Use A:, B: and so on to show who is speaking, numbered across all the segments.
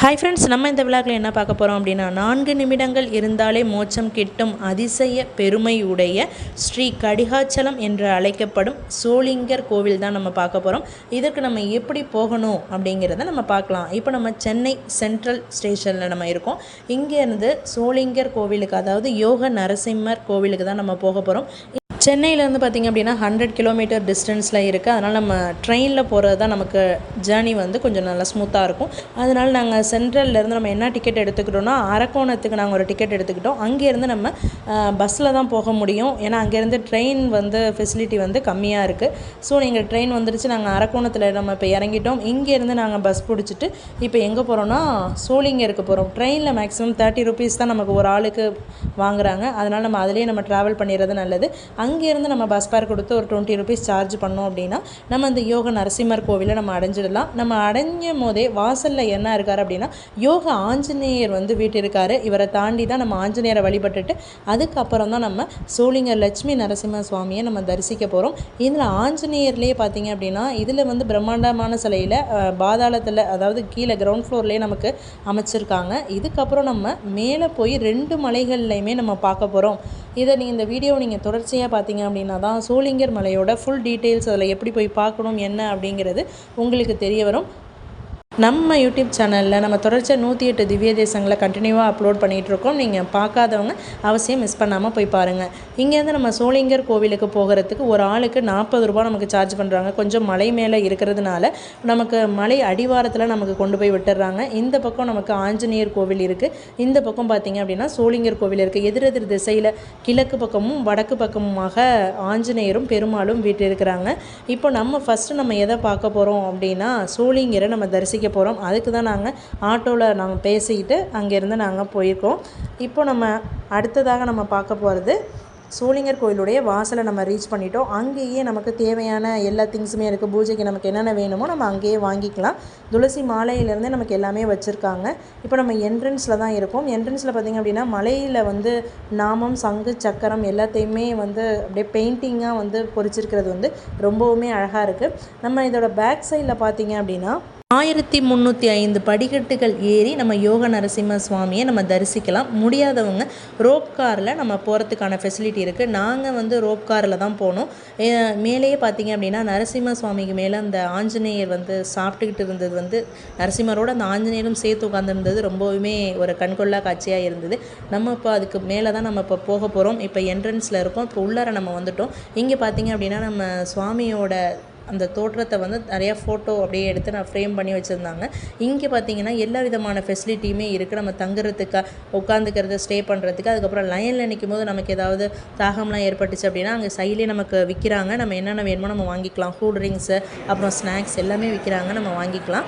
A: Hi friends, நம்ம இந்த விழாக்கில் என்ன பார்க்க போகிறோம் அப்படின்னா 4 நிமிடங்கள் இருந்தாலே மோட்சம் கிட்டும் அதிசய பெருமையுடைய ஸ்ரீ கடிகாச்சலம் என்று அழைக்கப்படும் சோளிங்கர் கோவில் தான் நம்ம பார்க்க போகிறோம். இதற்கு நம்ம எப்படி போகணும் அப்படிங்கிறத நம்ம பார்க்கலாம். இப்போ நம்ம சென்னை சென்ட்ரல் ஸ்டேஷனில் நம்ம இருக்கோம். இங்கேருந்து சோளிங்கர் கோவிலுக்கு, அதாவது யோக நரசிம்மர் கோவிலுக்கு தான் நம்ம போக போகிறோம். சென்னையிலேருந்து பார்த்திங்க அப்படின்னா 100 கிலோமீட்டர் டிஸ்டன்ஸில் இருக்குது. அதனால் நம்ம ட்ரெயினில் போகிறது தான் நமக்கு ஜேர்னி கொஞ்சம் நல்லா ஸ்மூத்தாக இருக்கும். அதனால் நாங்கள் சென்ட்ரல்லேருந்து நம்ம என்ன டிக்கெட் எடுத்துக்கிட்டோன்னா அரக்கோணத்துக்கு நாங்கள் ஒரு டிக்கெட் எடுத்துக்கிட்டோம். அங்கேருந்து நம்ம பஸ்ஸில் தான் போக முடியும். ஏன்னா அங்கேருந்து ட்ரெயின் ஃபெசிலிட்டி கம்மியாக இருக்குது. ஸோ நீங்கள் ட்ரெயின் வந்துருச்சு, நாங்கள் அரக்கோணத்தில் நம்ம இப்போ இறங்கிட்டோம். இங்கேருந்து நாங்கள் பஸ் பிடிச்சிட்டு இப்போ எங்கே போகிறோன்னா சோளிங்கருக்கு போகிறோம். ட்ரெயினில் மேக்ஸிமம் 30 ருபீஸ் தான் நமக்கு ஒரு ஆளுக்கு வாங்குகிறாங்க. அதனால் நம்ம அதிலே நம்ம ட்ராவல் பண்ணிடுறது நல்லது. அங்கேருந்து நம்ம பஸ் ஃபேர் கொடுத்து ஒரு 20 ருபீஸ் சார்ஜ் பண்ணோம் அப்படின்னா நம்ம அந்த யோக நரசிம்மர் கோவிலை நம்ம அடைஞ்சிடலாம். நம்ம அடைஞ்சும் போதே வாசலில் என்ன இருக்கார் அப்படின்னா யோக ஆஞ்சநேயர் வீட்டு இருக்கார். இவரை தாண்டி தான் நம்ம ஆஞ்சநேயரை வழிபட்டுட்டு அதுக்கப்புறம் தான் நம்ம சோளிங்கர் லட்சுமி நரசிம்ம சுவாமியை நம்ம தரிசிக்க போகிறோம். இதில் ஆஞ்சநேயர்லேயே பார்த்தீங்க அப்படின்னா இதில் பிரம்மாண்டமான சிலையில் பாதாளத்தில், அதாவது கீழே கிரவுண்ட் ஃப்ளோர்லேயே நமக்கு அமைச்சிருக்காங்க. இதுக்கப்புறம் நம்ம மேலே போய் 2 மலைகள்லையுமே நம்ம பார்க்க போகிறோம். இதை இந்த வீடியோ நீங்கள் தொடர்ச்சியாக பார்த்தீங்க அப்படின்னா தான் சோளிங்கர் மலையோட ஃபுல் டீட்டெயில்ஸ், அதில் எப்படி போய் பார்க்கணும் என்ன அப்படிங்கிறது உங்களுக்கு தெரிய வரும். நம்ம யூடியூப் சேனலில் நம்ம தொடர்ச்சியாக 108 திவ்ய தேசங்களை கண்டினியூவாக அப்லோட் பண்ணிகிட்ருக்கோம். நீங்கள் பார்க்காதவங்க அவசியம் மிஸ் பண்ணாமல் போய் பாருங்கள். இங்கேருந்து நம்ம சோளிங்கர் கோவிலுக்கு போகிறதுக்கு ஒரு ஆளுக்கு 40 ரூபா நமக்கு சார்ஜ் பண்ணுறாங்க. கொஞ்சம் மலை மேலே இருக்கிறதுனால நமக்கு மலை அடிவாரத்தில் நமக்கு கொண்டு போய் விட்டுடுறாங்க. இந்த பக்கம் நமக்கு ஆஞ்சநேயர் கோவில் இருக்குது, இந்த பக்கம் பார்த்திங்க அப்படின்னா சோளிங்கர் கோவில் இருக்குது. எதிரெதிர் திசையில் கிழக்கு பக்கமும் வடக்கு பக்கமுமாக ஆஞ்சநேயரும் பெருமாளும் வீட்டு இருக்கிறாங்க. இப்போ நம்ம ஃபஸ்ட்டு நம்ம எதை பார்க்க போகிறோம் அப்படின்னா சோளிங்கரை நம்ம தரிசிக்க போகிறோம். அதுக்கு தான் நாங்கள் ஆட்டோவில் நாங்கள் பேசிக்கிட்டு அங்கேருந்து நாங்கள் போயிருக்கோம். இப்போ நம்ம அடுத்ததாக நம்ம பார்க்க போகிறது சோளிங்கர் கோயிலுடைய வாசலை நம்ம ரீச் பண்ணிட்டோம். அங்கேயே நமக்கு தேவையான எல்லா திங்ஸுமே இருக்குது. பூஜைக்கு நமக்கு என்னென்ன வேணுமோ நம்ம அங்கேயே வாங்கிக்கலாம். துளசி மாலையிலேருந்து நமக்கு எல்லாமே வச்சுருக்காங்க. இப்போ நம்ம என்ட்ரன்ஸில் தான் இருக்கோம். என்ட்ரன்ஸில் பார்த்திங்க அப்படின்னா மலையில் நாமம், சங்கு, சக்கரம் எல்லாத்தையுமே அப்படியே பெயிண்டிங்காக பொறிச்சிருக்கிறது ரொம்பவுமே அழகாக இருக்குது. நம்ம இதோட பேக் சைடில் பார்த்திங்க அப்படின்னா 1305 படிக்கட்டுகள் ஏறி நம்ம யோக நரசிம்ம சுவாமியை நம்ம தரிசிக்கலாம். முடியாதவங்க ரோப் காரில் நம்ம போகிறதுக்கான ஃபெசிலிட்டி இருக்குது. நாங்கள் ரோப் காரில் தான் போனோம். மேலேயே பார்த்திங்க அப்படின்னா நரசிம்ம சுவாமிக்கு மேலே அந்த ஆஞ்சநேயர் சாப்பிட்டுக்கிட்டு இருந்தது நரசிம்மரோட அந்த ஆஞ்சநேயரும் சேர்த்து உட்காந்துருந்தது ரொம்பவுமே ஒரு கண்கொள்ளா காட்சியாக இருந்தது. நம்ம இப்போ அதுக்கு மேலே தான் நம்ம இப்போ போக போகிறோம். இப்போ என்ட்ரன்ஸில் இருக்கோம். இப்போ உள்ளார நம்ம வந்துட்டோம். இங்கே பார்த்திங்க அப்படின்னா நம்ம சுவாமியோட அந்த தோற்றத்தை நிறையா ஃபோட்டோ அப்படியே எடுத்து நான் ஃப்ரேம் பண்ணி வச்சுருந்தாங்க. இங்கே பார்த்திங்கன்னா எல்லா விதமான ஃபெசிலிட்டியுமே இருக்குது. நம்ம தங்குறதுக்கு, உட்காந்துக்கிறது, ஸ்டே பண்ணுறதுக்கு. அதுக்கப்புறம் லைனில் நிற்கும் போது நமக்கு ஏதாவது தாகம்லாம் ஏற்பட்டுச்சு அப்படின்னா அங்கே சைட்லேயே நமக்கு விற்கிறாங்க. நம்ம என்னென்ன வேணுமோ நம்ம வாங்கிக்கலாம். கூல் ட்ரிங்க்ஸு, அப்புறம் ஸ்நாக்ஸ் எல்லாமே விற்கிறாங்க, நம்ம வாங்கிக்கலாம்.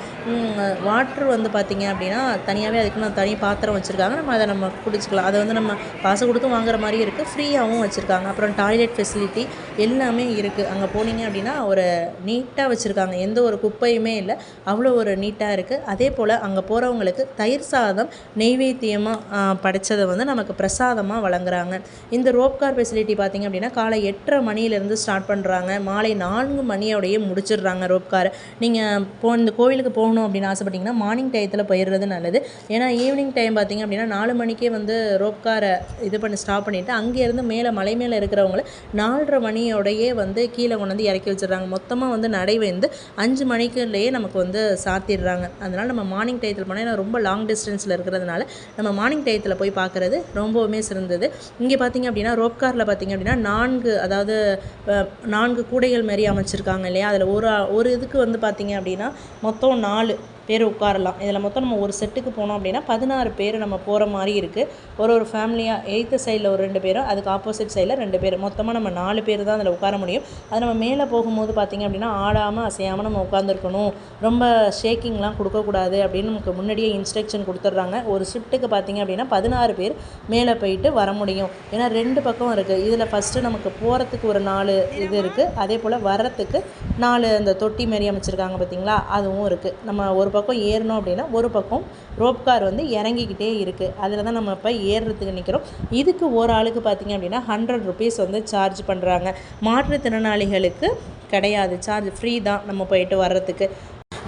A: வாட்ரு பார்த்திங்க அப்படின்னா தனியாகவே அதுக்கு தனி பாத்திரம் வச்சுருக்காங்க. நம்ம அதை நம்ம குடிச்சிக்கலாம். அதை நம்ம காசு கொடுத்து வாங்குற மாதிரி இருக்குது, ஃப்ரீயாகவும் வச்சுருக்காங்க. அப்புறம் டாய்லெட் ஃபெசிலிட்டி எல்லாமே இருக்குது. அங்கே போனீங்க அப்படின்னா ஒரு நீட்டாக வச்சுருக்காங்க. எந்த ஒரு குப்பையுமே இல்லை, அவ்வளோ ஒரு நீட்டாக இருக்குது. அதே போல் அங்கே போகிறவங்களுக்கு தயிர் சாதம் நெய்வேத்தியமாக படைச்சதை நமக்கு பிரசாதமாக வழங்குறாங்க. இந்த ரோப் கார் ஃபெசிலிட்டி பார்த்திங்க அப்படின்னா காலை 8:30 மணிலேருந்து ஸ்டார்ட் பண்ணுறாங்க. மாலை 4 மணியோடையே முடிச்சிடுறாங்க ரோப் காரை. நீங்கள் இந்த கோவிலுக்கு போகணும் அப்படின்னு ஆசைப்பட்டிங்கன்னா மார்னிங் டயத்தில் போயிடுறது நல்லது. ஏன்னா ஈவினிங் டைம் பார்த்திங்க அப்படின்னா 4 மணிக்கே ரோப் காரை ஸ்டாப் பண்ணிவிட்டு அங்கேருந்து மேலே மலை மேலே இருக்கிறவங்கள 4:30 மணியோடையே கீழே கொண்டு இறக்கி வச்சிடுறாங்க. மொத்தமாக நடை 5 மணிக்குள்ளேயே நமக்கு சாத்திடுறாங்க. அதனால் நம்ம மார்னிங் டயத்தில் போனால் ரொம்ப லாங் டிஸ்டன்ஸில் இருக்கிறதுனால நம்ம மார்னிங் டயத்தில் போய் பார்க்குறது ரொம்பவுமே சிறந்தது. இங்கே பார்த்திங்க அப்படின்னா ரோப் காரில் பார்த்திங்க அப்படின்னா 4 கூடைகள் மாரி அமைச்சிருக்காங்க இல்லையா. அதில் ஒரு இதுக்கு பார்த்திங்க அப்படின்னா மொத்தம் 4 பேர் உட்காரலாம். இதில் மொத்தம் நம்ம ஒரு செட்டுக்கு போனோம் அப்படின்னா 16 பேர் நம்ம போகிற மாதிரி இருக்குது. ஒரு ஃபேமிலியாக 8th சைடில் ஒரு 2 பேரும், அதுக்கு ஆப்போசிட் சைடில் 2 பேர், மொத்தமாக நம்ம 4 பேர் தான் அதில் உட்கார முடியும். அது நம்ம மேலே போகும்போது பார்த்திங்க அப்படின்னா ஆடாமல் அசையாமல் நம்ம உட்காந்துருக்கணும், ரொம்ப ஷேக்கிங்லாம் கொடுக்கக்கூடாது அப்படின்னு நமக்கு முன்னாடியே இன்ஸ்ட்ரக்ஷன் கொடுத்துட்றாங்க. ஒரு ஷிஃப்ட்டுக்கு பார்த்திங்க அப்படின்னா 16 பேர் மேலே போயிட்டு வர முடியும். ஏன்னா 2 பக்கம் இருக்குது. இதில் ஃபஸ்ட்டு நமக்கு போகிறதுக்கு ஒரு 4 இது இருக்குது, அதே போல் வர்றதுக்கு 4 அந்த தொட்டி மாரி அமைச்சிருக்காங்க பார்த்திங்களா, அதுவும் இருக்குது. நம்ம ஒரு பக்கம் ஏறணும் அப்படின்னா ஒரு பக்கம் ரோப் கார் இறங்கிக்கிட்டே இருக்குது. அதில் தான் நம்ம இப்போ ஏறுறதுக்கு நிற்கிறோம். இதுக்கு ஒரு ஆளுக்கு பார்த்திங்க அப்படின்னா 100 ருபீஸ் சார்ஜ் பண்ணுறாங்க. மாற்றுத்திறனாளிகளுக்கு கிடையாது, சார்ஜ் ஃப்ரீ தான் நம்ம போயிட்டு வர்றதுக்கு.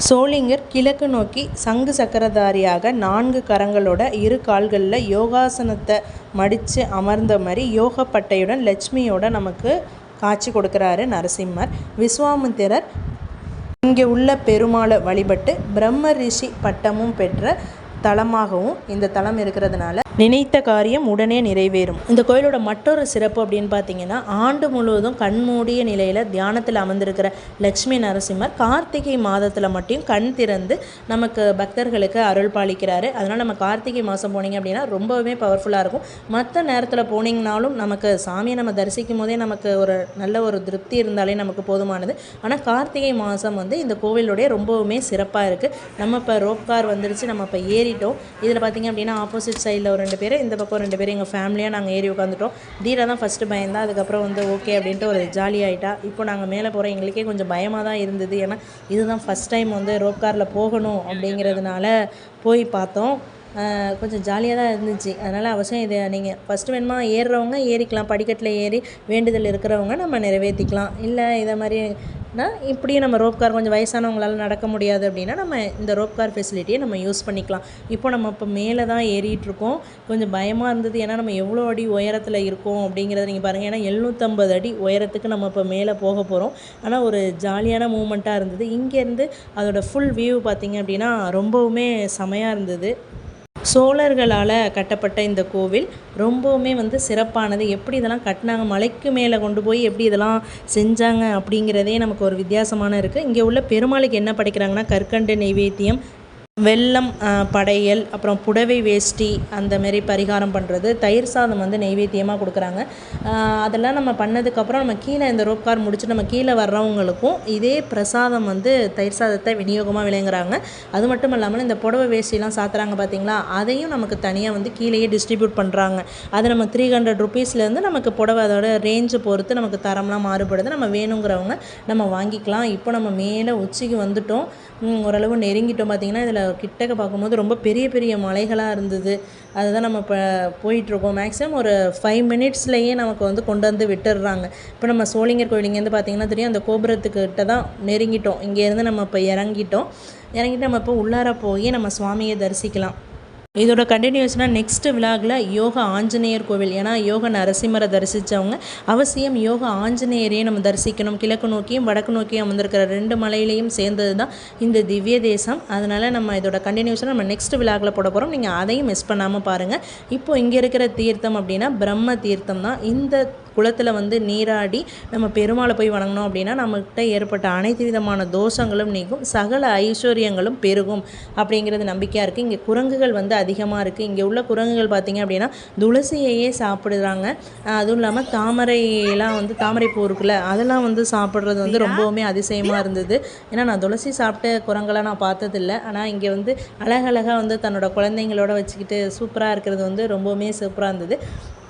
A: சோளிங்கர் கிழக்கு நோக்கி சங்கு சக்கரதாரியாக 4 கரங்களோட 2 கால்களில் யோகாசனத்தை மடித்து அமர்ந்த மாதிரி யோக பட்டையுடன் லட்சுமியோட நமக்கு காட்சி கொடுக்குறாரு நரசிம்மர். விஸ்வாமித்திரர் இங்கே உள்ள பெருமாளை வழிபட்டு பிரம்ம ரிஷி பட்டமும் பெற்ற தலமாகவும் இந்த தலம் இருக்கிறதுனால நினைத்த காரியம் உடனே நிறைவேறும். இந்த கோயிலோட மற்றொரு சிறப்பு அப்படின்னு பார்த்தீங்கன்னா, ஆண்டு முழுவதும் கண்மூடிய நிலையில் தியானத்தில் அமர்ந்திருக்கிற லட்சுமி நரசிம்மர் கார்த்திகை மாதத்தில் மட்டும் கண் திறந்து நமக்கு பக்தர்களுக்கு அருள் பாலிக்கிறாரு. அதனால் நம்ம கார்த்திகை மாதம் போனீங்க அப்படின்னா ரொம்பவே பவர்ஃபுல்லாக இருக்கும். மற்ற நேரத்தில் போனீங்கனாலும் நமக்கு சாமியை நம்ம தரிசிக்கும் போதே நமக்கு ஒரு நல்ல ஒரு திருப்தி இருந்தாலே நமக்கு போதுமானது. ஆனால் கார்த்திகை மாதம் இந்த கோவிலுடைய ரொம்பவுமே சிறப்பாக இருக்குது. நம்ம இப்போ ரோப் கார் வந்துருச்சு, நம்ம இப்போ ஏறிட்டோம். இதில் பார்த்திங்க அப்படின்னா ஆப்போசிட் சைடில் ஒரு 2 பேர், இந்த பக்கம் 2 பேர், எங்கள் ஃபேமிலியாக நாங்கள் ஏறி உட்காந்துட்டோம். தீரா தான் ஃபஸ்ட்டு பயந்தா, அதுக்கப்புறம் ஓகே அப்படின்ட்டு ஒரு ஜாலி ஆகிட்டா. இப்போ நாங்கள் மேலே போகிறோம். எங்களுக்கே கொஞ்சம் பயமாக தான் இருந்தது. ஏன்னா இதுதான் ஃபஸ்ட் டைம் ரோப் காரில் போகணும் அப்படிங்கிறதுனால போய் பார்த்தோம். கொஞ்சம் ஜாலியாக தான் இருந்துச்சு. அதனால் அவசியம் இதை நீங்கள் ஃபஸ்ட்டு வேணுமா ஏறுறவங்க ஏறிக்கலாம், படிக்கட்டில் ஏறி வேண்டுதல் இருக்கிறவங்க நம்ம நிறைவேற்றிக்கலாம். இல்லை இதை மாதிரினா இப்படியும் நம்ம ரோப் கார் கொஞ்சம் வயசானவங்களால் நடக்க முடியாது அப்படின்னா நம்ம இந்த ரோப் கார் ஃபெசிலிட்டியை நம்ம யூஸ் பண்ணிக்கலாம். இப்போ நம்ம இப்போ மேலே தான் ஏறிட்டுருக்கோம். கொஞ்சம் பயமாக இருந்தது. ஏன்னா நம்ம எவ்வளோ அடி உயரத்தில் இருக்கோம் அப்படிங்கிறத நீங்கள் பாருங்கள். ஏன்னா 750 அடி உயரத்துக்கு நம்ம இப்போ மேலே போக போகிறோம். ஆனால் ஒரு ஜாலியான மூமெண்ட்டாக இருந்தது. இங்கேருந்து அதோட ஃபுல் வியூ பார்த்திங்க அப்படின்னா ரொம்பவுமே செமையாக இருந்தது. சோழர்களால் கட்டப்பட்ட இந்த கோவில் ரொம்பவுமே சிறப்பானது. எப்படி இதெல்லாம் கட்டினாங்க, மலைக்கு மேலே கொண்டு போய் எப்படி இதெல்லாம் செஞ்சாங்க அப்படிங்கிறதே நமக்கு ஒரு வித்தியாசமான இருக்குது. இங்கே உள்ள பெருமாளுக்கு என்ன படைக்கிறாங்கன்னா கற்கண்டு நெய்வேத்தியம், வெல்லம் படையல், அப்புறம் புடவை வேஷ்டி அந்த மாரி பரிகாரம் பண்ணுறது, தயிர் சாதம் நெய்வேத்தியமாக கொடுக்குறாங்க. அதெல்லாம் நம்ம பண்ணதுக்கப்புறம் நம்ம கீழே இந்த ரோப் கார் முடிச்சு நம்ம கீழே வர்றவங்களுக்கும் இதே பிரசாதம் தயிர் சாதத்தை விநியோகமாக விளங்குறாங்க. அது மட்டும் இல்லாமல் இந்த புடவை வேஷ்டிலாம் சாத்துறாங்க பார்த்திங்களா, அதையும் நமக்கு தனியாக கீழேயே டிஸ்ட்ரிபியூட் பண்ணுறாங்க. அது நம்ம 300 ருபீஸ்லேருந்து நமக்கு புடவை அதோட ரேஞ்சை பொறுத்து நமக்கு தரம்லாம் மாறுபடுது. நம்ம வேணுங்கிறவங்க நம்ம வாங்கிக்கலாம். இப்போ நம்ம மேலே உச்சிக்கு வந்துட்டோம், ஓரளவு நெருங்கிட்டோம். பார்த்திங்கன்னா இதில் கிட்டக்க பார்க்கும்போது ரொம்ப பெரிய பெரிய மலைகளாக இருந்தது. அதுதான் நம்ம இப்போ போயிட்டுருக்கோம். மேக்ஸிமம் ஒரு 5 மினிட்ஸ்லேயே நமக்கு கொண்டு விட்டுடுறாங்க. இப்போ நம்ம சோளிங்கர் கோயில் இங்கேருந்து பார்த்திங்கன்னா தெரியும், அந்த கோபுரத்துக்கிட்ட தான் நெருங்கிட்டோம். இங்கேருந்து நம்ம இப்போ இறங்கிட்டு நம்ம இப்போ உள்ளார போய் நம்ம சுவாமியை தரிசிக்கலாம். இதோட கண்டினியூஸ்னால் நெக்ஸ்ட் விலாகில் யோக ஆஞ்சநேயர் கோவில். ஏன்னா யோக நரசிம்மரை தரிசித்தவங்க அவசியம் யோக ஆஞ்சநேயரையும் நம்ம தரிசிக்கணும். கிழக்கு நோக்கியும் வடக்கு நோக்கியும் அமர்ந்திருக்கிற 2 மலையிலையும் சேர்ந்தது தான் இந்த திவ்ய தேசம். அதனால் நம்ம இதோட கண்டினியூஸாக நம்ம நெக்ஸ்ட் விலாகில் போட போகிறோம். நீங்கள் அதையும் மிஸ் பண்ணாமல் பாருங்கள். இப்போது இங்கே இருக்கிற தீர்த்தம் அப்படின்னா பிரம்ம தீர்த்தம் தான். இந்த குளத்தில் நீராடி நம்ம பெருமாளை போய் வணங்கினோம் அப்படின்னா நம்மகிட்ட ஏற்பட்ட அனைத்து விதமான தோஷங்களும் நீங்கும், சகல ஐஸ்வர்யங்களும் பெருகும் அப்படிங்கிறது நம்பிக்கையாக இருக்குது. இங்கே குரங்குகள் அதிகமாக இருக்குது. இங்கே உள்ள குரங்குகள் பார்த்திங்க அப்படின்னா துளசியையே சாப்பிடுறாங்க. அதுவும் இல்லாமல் தாமரையெல்லாம் தாமரை பூ இருக்குல்ல, அதெல்லாம் சாப்பிட்றது ரொம்பவுமே அதிசயமாக இருந்தது. ஏன்னா நான் துளசி சாப்பிட்ட குரங்கெல்லாம் நான் பார்த்ததில்லை. ஆனால் இங்கே அழகழகாக தன்னோட குழந்தைங்களோட வச்சுக்கிட்டு சூப்பராக இருக்கிறது ரொம்பவுமே சூப்பராக இருந்தது.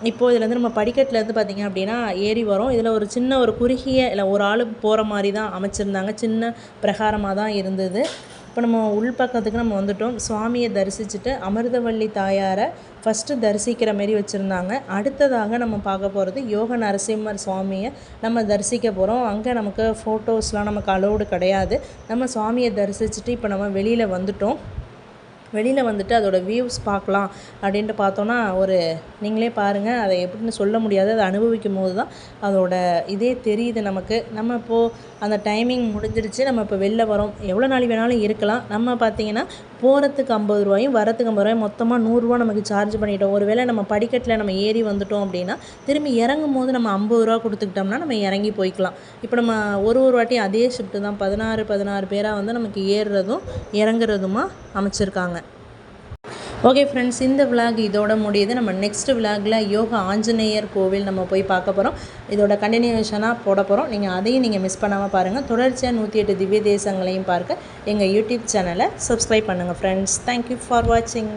A: இப்போது இதில் நம்ம படிக்கட்டிலேருந்து பார்த்திங்க அப்படின்னா ஏறி வரோம். இதில் ஒரு சின்ன ஒரு குறுகிய இல்லை ஒரு ஆள் போகிற மாதிரி தான் அமைச்சிருந்தாங்க. சின்ன பிரகாரமாக தான் இருந்தது. இப்போ நம்ம உள்பக்கத்துக்கு நம்ம வந்துட்டோம். சுவாமியை தரிசிச்சுட்டு அமிர்தவள்ளி தாயாரை ஃபஸ்ட்டு தரிசிக்கிற மாரி வச்சுருந்தாங்க. அடுத்ததாக நம்ம பார்க்க போகிறது யோக நரசிம்மர் சுவாமியை நம்ம தரிசிக்க போகிறோம். அங்கே நமக்கு ஃபோட்டோஸ்லாம் நமக்கு அலோடு கிடையாது. நம்ம சுவாமியை தரிசிச்சுட்டு இப்போ நம்ம வெளியில் வந்துட்டு அதோட வியூஸ் பார்க்கலாம் அப்படின்ட்டு பார்த்தோன்னா நீங்களே பாருங்கள். அதை எப்படின்னு சொல்ல முடியாது, அதை அனுபவிக்கும் போது தான் அதோட இதே தெரியுது நமக்கு. நம்ம இப்போது அந்த டைமிங் முடிஞ்சிருச்சு, நம்ம இப்போ வெளில வரோம். எவ்வளோ நாள் வேணாலும் இருக்கலாம். நம்ம பார்த்திங்கன்னா போகிறதுக்கு 50 ரூபாயும் வரத்துக்கு 50 ரூபாயும் மொத்தமாக 100 ரூபா நமக்கு சார்ஜ் பண்ணிட்டோம். ஒருவேளை நம்ம படிக்கட்டில் நம்ம ஏறி வந்துட்டோம் அப்படின்னா திரும்பி இறங்கும் போது நம்ம 50 ரூபா கொடுத்துக்கிட்டோம்னா நம்ம இறங்கி போய்க்கலாம். இப்போ நம்ம ஒரு வாட்டியும் அதே ஷிஃப்ட்டு தான் 16 பேராக நமக்கு ஏறுறதும் இறங்குறதுமா அமைச்சிருக்காங்க. ஓகே ஃப்ரெண்ட்ஸ், இந்த விலாக் இதோட முடியுது. நம்ம நெக்ஸ்ட் விலாகில் யோக ஆஞ்சநேயர் கோவில் நம்ம போய் பார்க்க போகிறோம். இதோட கண்டினியூஷனாக போட போகிறோம். அதையும் நீங்கள் மிஸ் பண்ணாமல் பாருங்கள். தொடர்ச்சியாக 108 திவ்ய தேசங்களையும் பார்க்க எங்கள் யூடியூப் சேனலை சப்ஸ்கிரைப் பண்ணுங்கள் ஃப்ரெண்ட்ஸ். தேங்க்யூ ஃபார் வாட்சிங்.